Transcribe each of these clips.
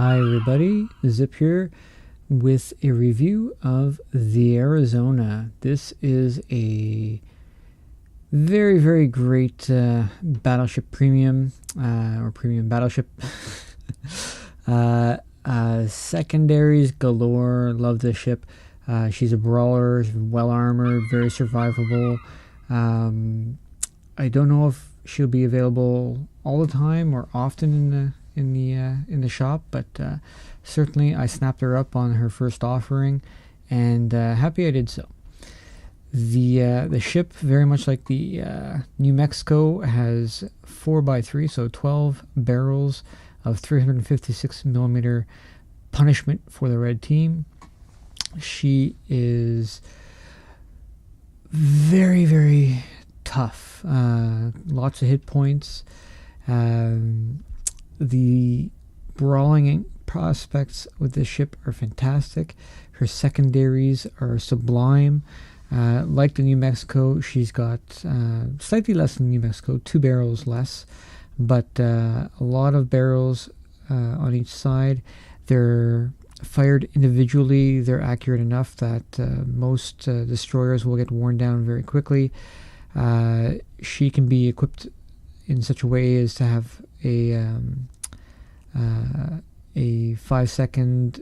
Hi everybody, Zip here with a review of the Arizona. This is a very great Battleship Premium, or Premium Battleship. Secondaries galore, love this ship. She's a brawler, well armored, very survivable. I don't know if she'll be available all the time or often in the shop, but certainly I snapped her up on her first offering, and happy I did so. The ship, very much like the New Mexico, has 4x3, so 12 barrels of 356 millimeter punishment for the red team. She is very tough, lots of hit points. The Brawling Prospects with this ship are fantastic. Her secondaries are sublime. Like the New Mexico, she's got slightly less than New Mexico, 2 barrels less, but a lot of barrels on each side. They're fired individually. They're accurate enough that most destroyers will get worn down very quickly. She can be equipped in such a way as to have a 5 second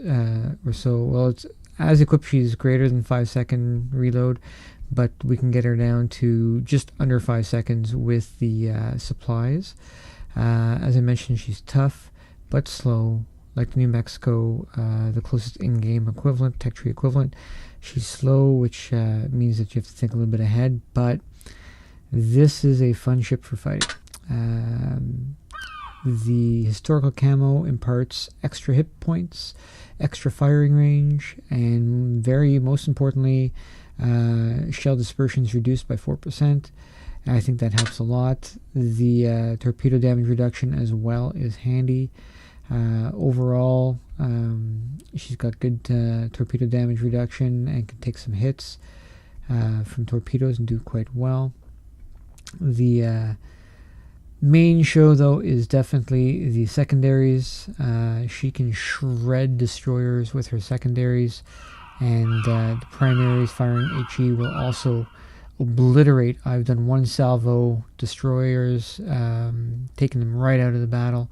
or so. Well, it's as equipped, she's greater than 5 second reload, but we can get her down to just under 5 seconds with the supplies. As I mentioned, she's tough but slow, like the New Mexico, the closest in-game equivalent, tech tree equivalent. She's slow, which means that you have to think a little bit ahead, but this is a fun ship for fighting. The historical camo imparts extra hit points, extra firing range, and most importantly, shell dispersion is reduced by 4%. I think that helps a lot. The torpedo damage reduction as well is handy. Overall, she's got good torpedo damage reduction and can take some hits from torpedoes and do quite well. The main show, though, is definitely the secondaries. She can shred destroyers with her secondaries, and the primaries firing HE will also obliterate. I've done one salvo destroyers, taking them right out of the battle.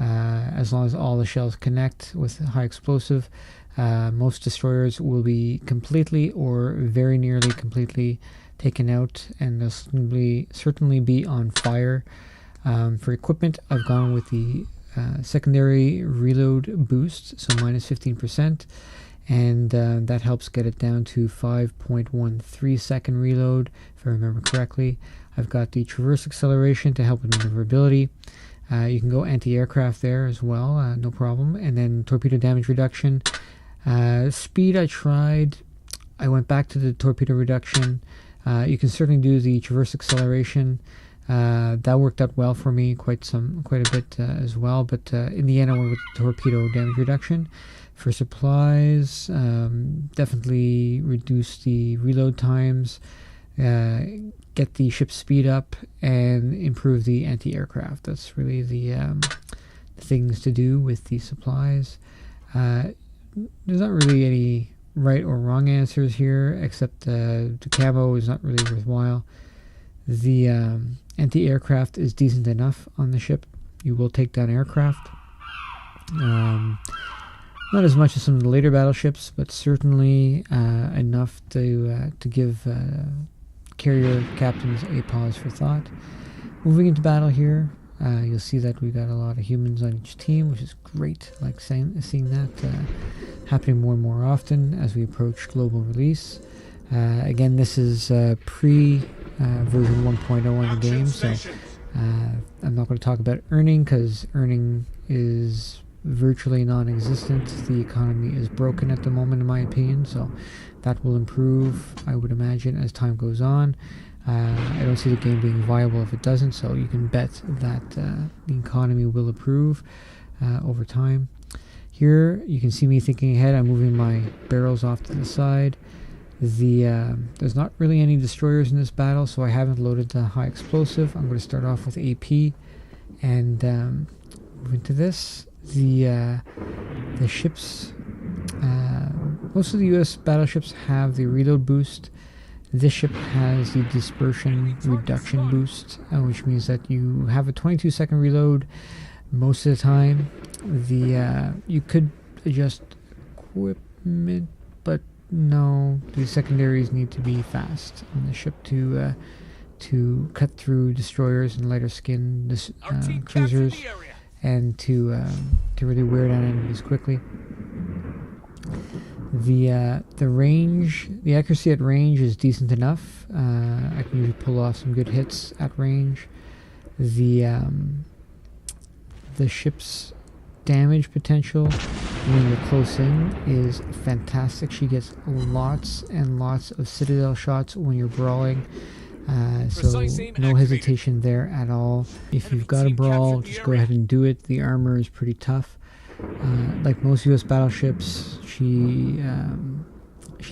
As long as all the shells connect with high explosive, most destroyers will be completely or very nearly completely taken out, and they'll certainly be on fire. For equipment, I've gone with the secondary reload boost, so minus 15%, and that helps get it down to 5.13 second reload, if I remember correctly. I've got the traverse acceleration to help with maneuverability. You can go anti-aircraft there as well, no problem. And then torpedo damage reduction. Speed, I tried. I went back to the torpedo reduction. You can certainly do the traverse acceleration. That worked out well for me, quite a bit as well. But in the end, I went with torpedo damage reduction. For supplies, definitely reduce the reload times, get the ship speed up, and improve the anti-aircraft. That's really the things to do with the supplies. There's not really any right or wrong answers here, except the camo is not really worthwhile. The anti-aircraft is decent enough on the ship. You will take down aircraft. Not as much as some of the later battleships, but certainly enough to give carrier captains a pause for thought. Moving into battle here, you'll see that we've got a lot of humans on each team, which is great. I like seeing that happening more and more often as we approach global release. Again, this is pre-version 1.0 on the game, so I'm not going to talk about earning, because earning is virtually non-existent. The economy is broken at the moment, in my opinion, so that will improve, I would imagine, as time goes on. I don't see the game being viable if it doesn't, so you can bet that the economy will improve over time. Here you can see me thinking ahead. I'm moving my barrels off to the side. There's not really any destroyers in this battle, so I haven't loaded the high explosive. I'm going to start off with AP and move into this. The ships, most of the U.S. battleships have the reload boost. This ship has the dispersion reduction boost, which means that you have a 22-second reload most of the time. You could adjust equipment, but no, the secondaries need to be fast on the ship to cut through destroyers and lighter skin cruisers, and to really wear down enemies quickly. The range, the accuracy at range is decent enough. I can usually pull off some good hits at range. The ship's damage potential when you're close in is fantastic. She gets lots and lots of citadel shots when you're brawling. So no hesitation there at all. If you've got a brawl, just go ahead and do it. The armor is pretty tough. Like most U.S. battleships, she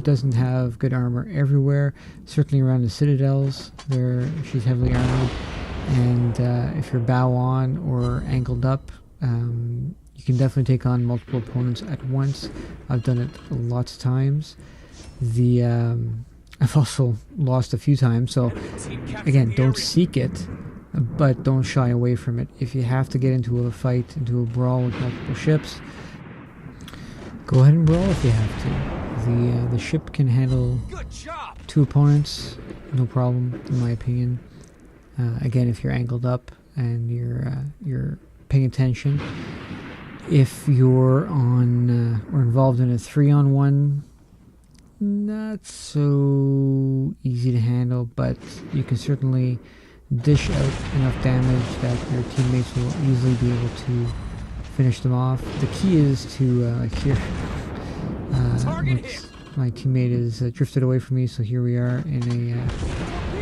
doesn't have good armor everywhere. Certainly around the citadels, she's heavily armored. And if you're bow on or angled up, you can definitely take on multiple opponents at once. I've done it lots of times. I've also lost a few times, so again, don't seek it, but don't shy away from it. If you have to get into a fight, into a brawl with multiple ships, go ahead and brawl if you have to. The ship can handle 2 opponents, no problem, in my opinion. Again, if you're angled up and you're paying attention. If you're on or involved in a 3-on-1, not so easy to handle, but you can certainly dish out enough damage that your teammates will easily be able to finish them off. The key is to here. My teammate is drifted away from me, so here we are in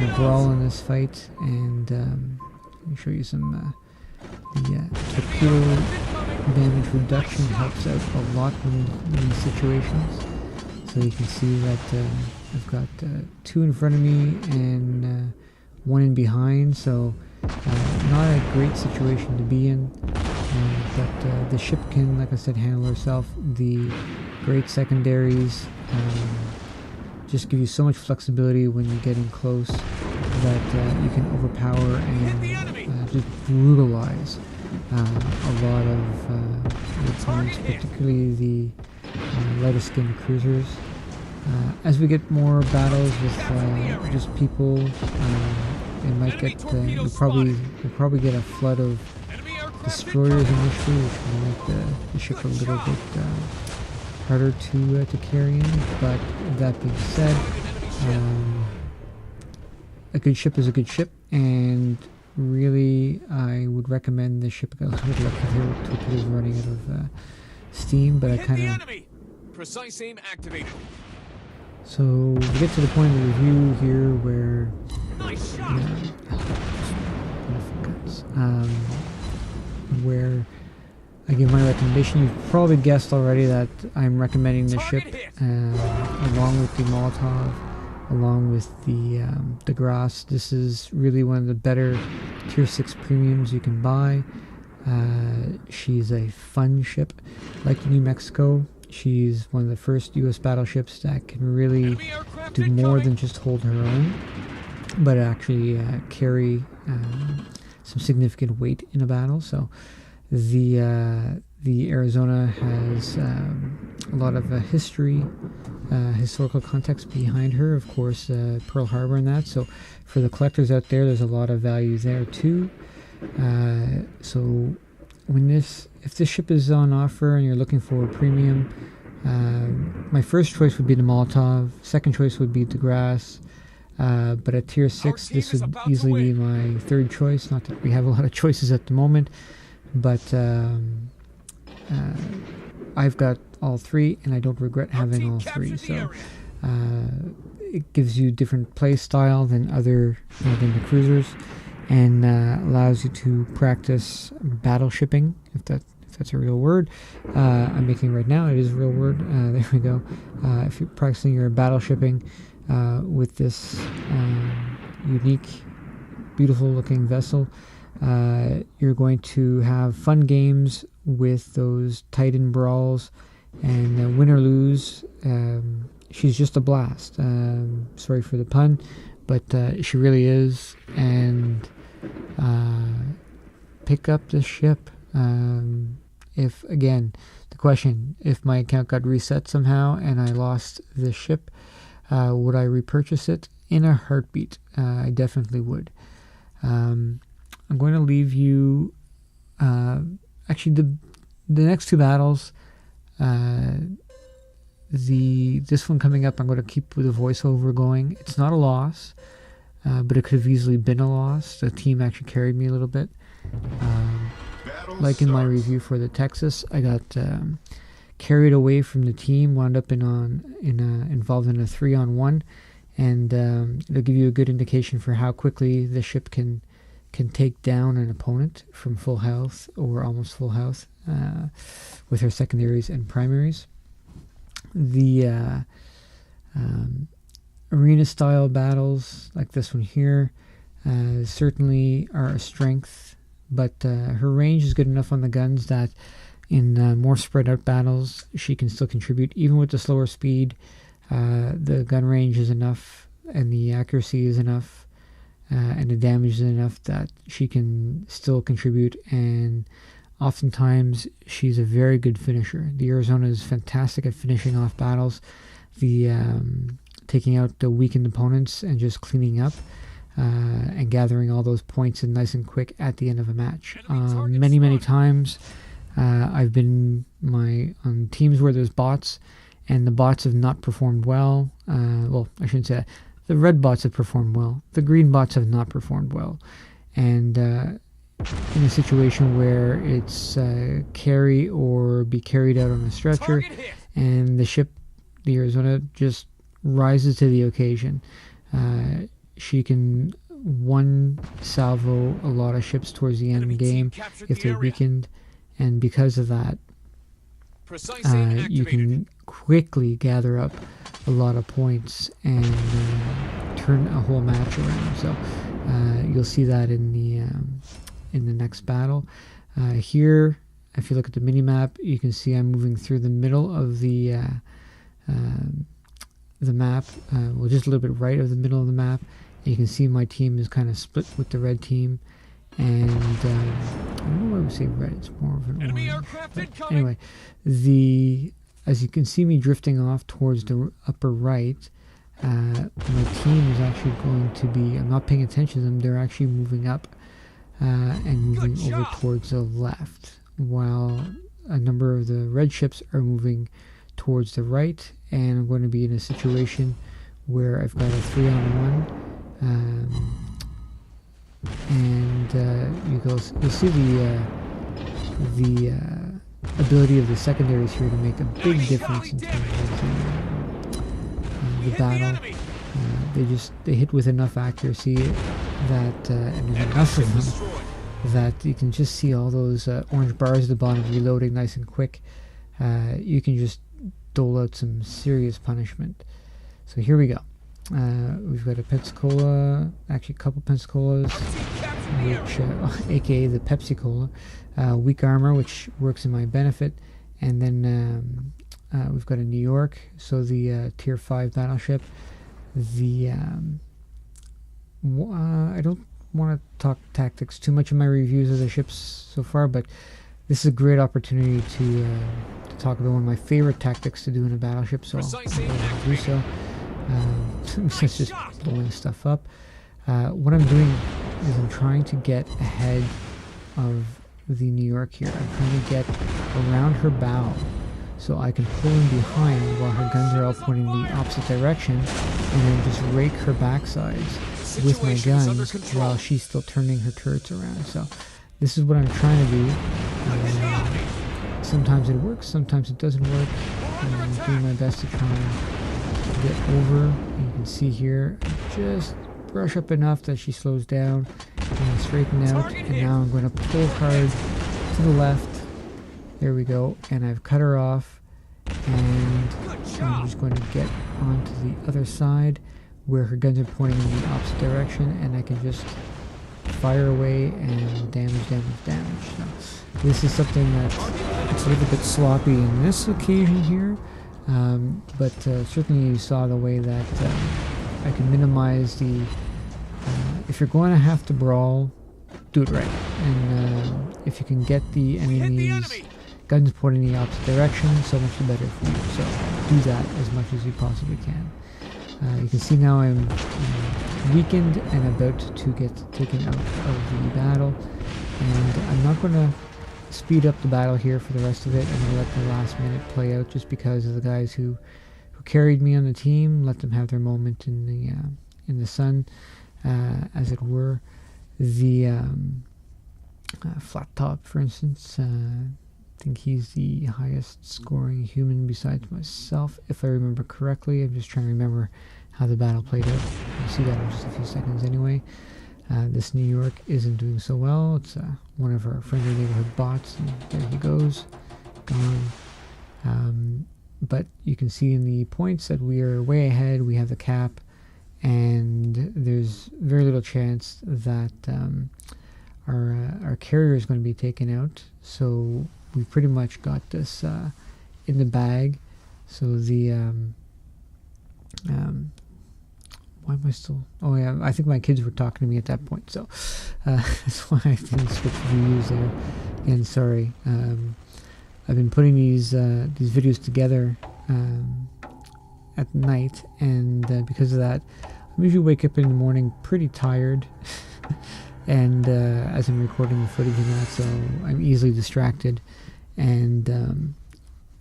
a brawl in this fight, and let me show you some. The torpedo damage reduction helps out a lot in these situations. So you can see that I've got 2 in front of me and 1 in behind, so not a great situation to be in, but the ship can, like I said, handle herself. The great secondaries just give you so much flexibility when you're getting close that you can overpower and just brutalize a lot of opponents, particularly the lighter skinned cruisers. As we get more battles with just people, it might get we'll probably get a flood of destroyers initially, which will make the ship a little bit harder to carry in. But that being said, a good ship is a good ship, and really I would recommend this ship. I got a little bit lucky here with torpedoes running out of steam, but I kind of precise aim activated. So we get to the point of the review here where where I give my recommendation. You've probably guessed already that I'm recommending this ship along with the Molotov, along with the Gras. This is really one of the better tier 6 premiums you can buy. She's a fun ship. Like New Mexico, she's one of the first U.S. battleships that can really do more than just hold her own, but actually carry some significant weight in a battle. So the Arizona has a lot of history, historical context behind her. Of course, Pearl Harbor and that. So for the collectors out there, there's a lot of value there too. So if this ship is on offer and you're looking for a premium, my first choice would be the Molotov. Second choice would be the Gras. But at tier 6, this would easily be my third choice. Not that we have a lot of choices at the moment, but I've got all 3, and I don't regret having all 3. So it gives you different play style than the cruisers, and allows you to practice battleshipping, if that's a real word. I'm making right now. It is a real word. There we go. If you're practicing your battleshipping with this unique, beautiful looking vessel, you're going to have fun games with those Titan brawls, and win or lose, she's just a blast. Sorry for the pun, but she really is. And pick up this ship. If, again, the question, if my account got reset somehow and I lost this ship, would I repurchase it? In a heartbeat. I definitely would. I'm going to leave you, actually the next two battles, this one coming up, I'm going to keep with the voiceover going. It's not a loss, but it could have easily been a loss. The team actually carried me a little bit. Like in my review for the Texas, I got carried away from the team, wound up involved in a 3-on-1, and it'll give you a good indication for how quickly the ship can take down an opponent from full health or almost full health with her secondaries and primaries. The arena style battles like this one here certainly are a strength, but her range is good enough on the guns that in more spread out battles she can still contribute. Even with the slower speed, the gun range is enough and the accuracy is enough and the damage is enough that she can still contribute, and oftentimes she's a very good finisher. The Arizona is fantastic at finishing off battles, taking out the weakened opponents and just cleaning up and gathering all those points and nice and quick at the end of a match. Many times I've been on teams where there's bots and the bots have not performed well. Well, I shouldn't say that. The red bots have performed well. The green bots have not performed well. And in a situation where it's carry or be carried out on a stretcher and the ship, the Arizona, just rises to the occasion. She can one salvo a lot of ships towards the end of the game if they're weakened, and because of that you can quickly gather up a lot of points and turn a whole match around. So you'll see that in the next battle. Here, if you look at the mini map, you can see I'm moving through the middle of the map, well, just a little bit right of the middle of the map. You can see my team is kind of split with the red team, and I don't know why we say red, it's more of an orange. But anyway, as you can see me drifting off towards the upper right, my team is actually going to be, I'm not paying attention to them, they're actually moving up and moving over towards the left, while a number of the red ships are moving towards the right, and I'm going to be in a situation where I've got a 3-on-1, and you'll see the ability of the secondaries here to make a big difference in terms of the battle. They hit with enough accuracy that and there's enough of them that you can just see all those orange bars at the bottom reloading nice and quick. You can just dole out some serious punishment. So here we go. We've got a Pensacola, actually a couple Pensacola's, which, aka the Pepsi Cola, weak armor, which works in my benefit, and then we've got a New York, so the tier 5 battleship. I don't want to talk tactics too much in my reviews of the ships so far, but this is a great opportunity to talk about one of my favorite tactics to do in a battleship, so I'm going to do so. It's just blowing stuff up. What I'm doing is I'm trying to get ahead of the New York here. I'm trying to get around her bow so I can pull in behind while her guns are all pointing the opposite direction, and then just rake her backsides with my guns while she's still turning her turrets around. So this is what I'm trying to do. Sometimes it works, sometimes it doesn't work. I'm doing my best to try and get over. And you can see here, just brush up enough that she slows down and straighten out. And now I'm going to pull hard to the left. There we go. And I've cut her off. And I'm just going to get onto the other side where her guns are pointing in the opposite direction. And I can just fire away and damage. So this is something that it's a little bit sloppy in this occasion here, but certainly you saw the way that I can minimize the. If you're going to have to brawl, do it right, and if you can get the enemy's guns pointing in the opposite direction, so much the better for you. So do that as much as you possibly can. You can see now I'm weakened and about to get taken out of the battle, and I'm not going to speed up the battle here for the rest of it. I'm going to let the last minute play out, just because of the guys who carried me on the team. Let them have their moment in the sun, as it were. The Flat Top, for instance, I think he's the highest scoring human besides myself, if I remember correctly. I'm just trying to remember how the battle played out. You'll see that in just a few seconds anyway. This New York isn't doing so well. It's one of our friendly neighborhood bots, and there he goes, gone. But you can see in the points that we are way ahead. We have the cap, and there's very little chance that our carrier is going to be taken out. So we pretty much got this in the bag. So the why am I still? Oh yeah, I think my kids were talking to me at that point, so that's why I didn't switch views there. And sorry, I've been putting these videos together at night, and because of that, I usually wake up in the morning pretty tired. And as I'm recording the footage and that, so I'm easily distracted, and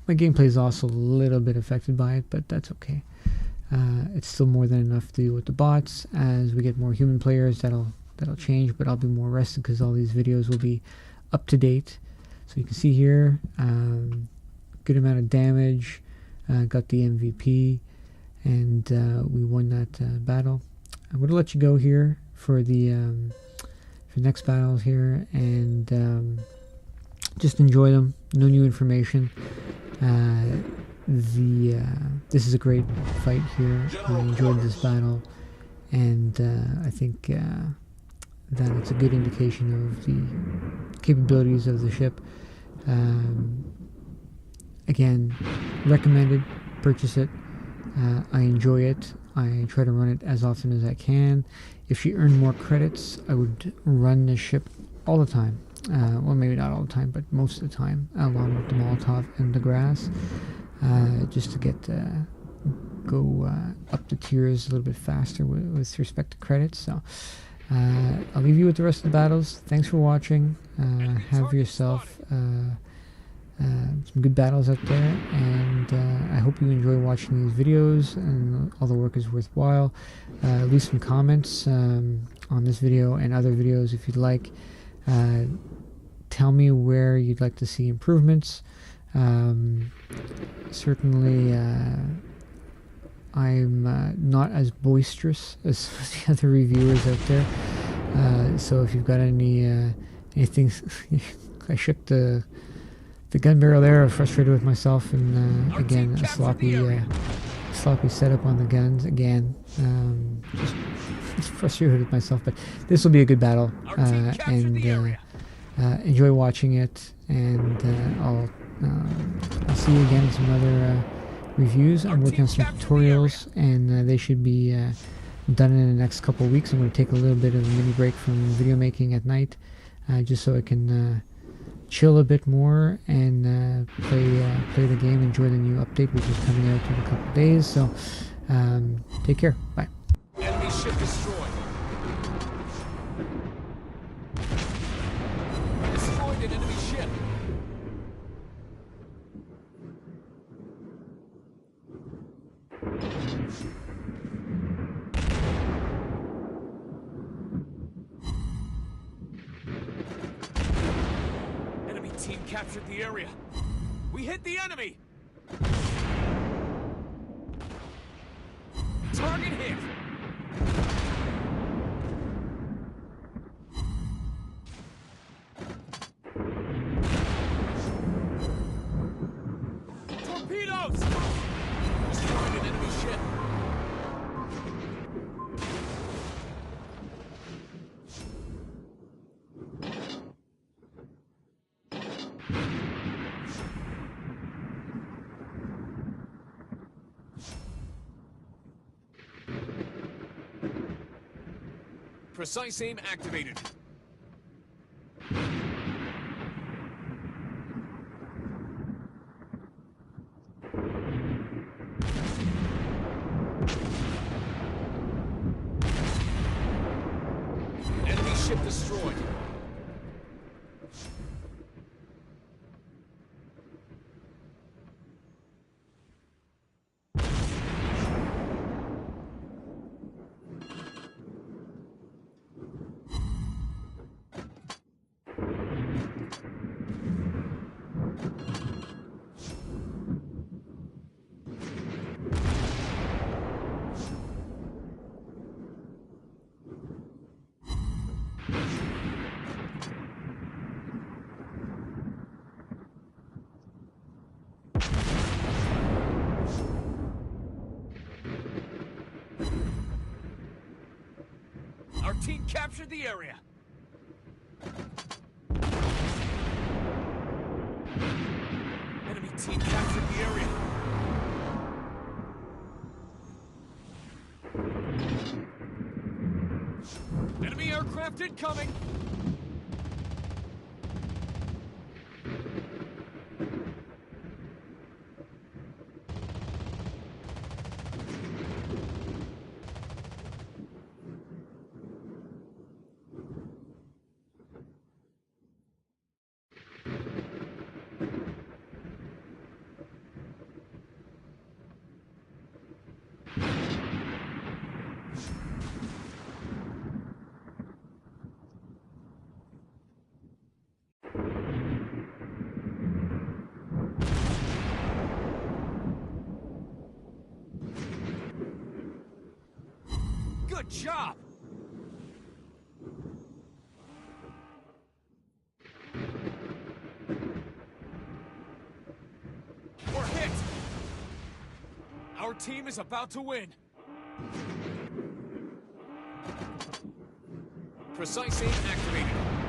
my gameplay is also a little bit affected by it, but that's okay. It's still more than enough to deal with the bots. As we get more human players, that'll change, but I'll be more rested because all these videos will be up to date. So you can see here, good amount of damage, got the MVP, and we won that battle. I'm going to let you go here for the next battles here, and just enjoy them. No new information. This is a great fight here. I enjoyed this battle, and I think that it's a good indication of the capabilities of the ship. Again, recommended. Purchase it. I enjoy it. I try to run it as often as I can. If she earned more credits, I would run this ship all the time. Well, maybe not all the time, but most of the time, along with the Molotov and the grass, just to get go up the tiers a little bit faster with respect to credits. So I'll leave you with the rest of the battles. Thanks for watching. Have yourself some good battles out there, and I hope you enjoy watching these videos, and all the work is worthwhile. Leave some comments on this video and other videos if you'd like. Tell me where you'd like to see improvements. Certainly I'm not as boisterous as the other reviewers out there, so if you've got anything I shook the gun barrel there. I'm frustrated with myself, and again, a sloppy setup on the guns. Again, just frustrated with myself, but this will be a good battle, and enjoy watching it, and I'll see you again in some other reviews. I'm working on some tutorials, and they should be done in the next couple of weeks. I'm going to take a little bit of a mini break from video making at night, just so I can chill a bit more and play the game, enjoy the new update, which is coming out in a couple of days. So take care. Bye. Enemy ship destroyed. Destroyed an enemy ship. Enemy team captured the area. We hit the enemy. Target hit. Torpedoes! Destroyed an enemy ship. Precise aim activated. Enemy ship destroyed. Our team captured the area. Enemy team captured the area. Enemy aircraft incoming. Good job! We're hit! Our team is about to win. Precise aim activated.